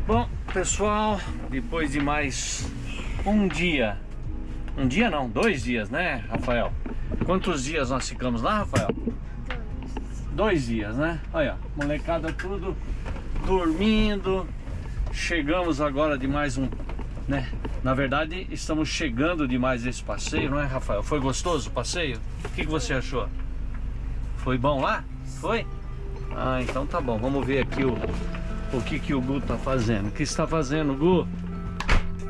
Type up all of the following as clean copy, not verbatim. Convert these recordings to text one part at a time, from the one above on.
Bom, pessoal, depois de mais um dia não, 2 dias, né, Rafael? Quantos dias nós ficamos lá, Rafael? 2 dias, né? Olha, molecada tudo dormindo. Chegamos agora de mais um, né? Na verdade, estamos chegando de mais esse passeio, não é, Rafael? Foi gostoso o passeio? O que você achou? Foi bom lá? Foi? Ah, então tá bom. Vamos ver aqui o que o Gu tá fazendo. O que está fazendo, Gu?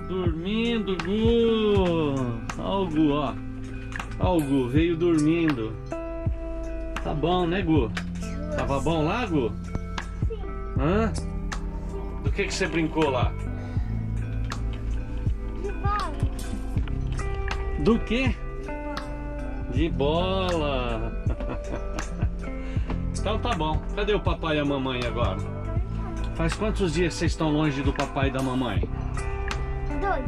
Dormindo, Gu. Olha o Gu, ó. Olha o Gu, veio dormindo. Tá bom, né, Gu? Tava bom lá, Gu? Sim. Hã? Do que você brincou lá? De bola. Do que? De bola. Então tá bom. Cadê o papai e a mamãe agora? Faz quantos dias vocês estão longe do papai e da mamãe? 2.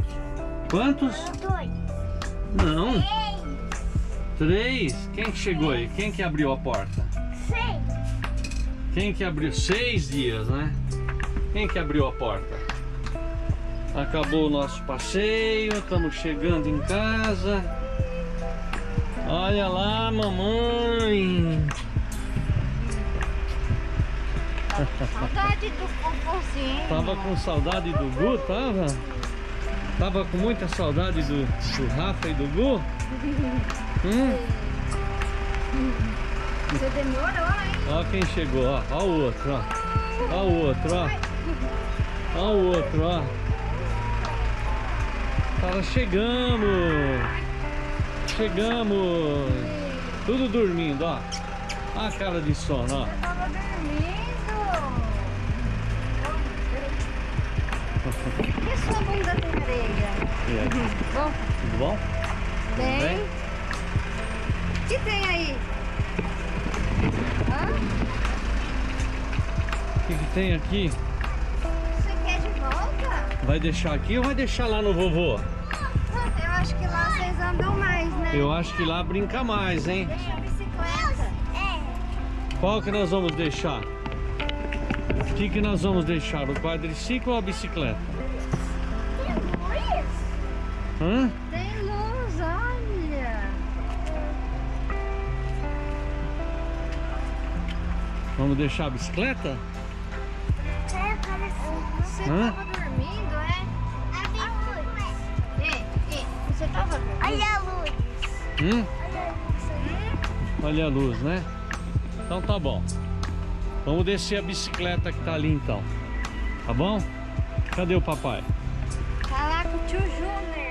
Quantos? 2. Não. 3. 3? Quem que chegou aí? Quem que abriu a porta? 6. Quem que abriu? 6 dias, né? Quem que abriu a porta? Acabou o nosso passeio, estamos chegando em casa. Olha lá, mamãe. Saudade do cocôzinho. Tava com saudade do Gu, tava? Tava com muita saudade do Rafa e do Gu? Você demorou, hein? Ó quem chegou, ó. Ó o outro, ó. Ó o outro, ó. Ó o outro, ó. Tava chegamos. Chegamos. Tudo dormindo, ó. Ó a cara de sono, ó. Eu tava dormindo. E sua bunda tem areia? E aí, Bom, tudo bom? bem. O que tem aí? Hã? O que tem aqui? Você quer de volta? Vai deixar aqui ou vai deixar lá no vovô? Eu acho que lá vocês andam mais, né? Eu acho que lá brinca mais, hein? Deixa a bicicleta. Qual que nós vamos deixar? O que nós vamos deixar? O quadriciclo ou a bicicleta? Tem luz? Hã? Tem luz, olha. Vamos deixar a bicicleta? Você Hã? tava dormindo, é? A luz. Você tava dormindo? Olha a luz. Olha a luz, né? Então tá bom. Vamos descer a bicicleta que tá ali então. Tá bom? Cadê o papai? Tá lá com o tio Júnior.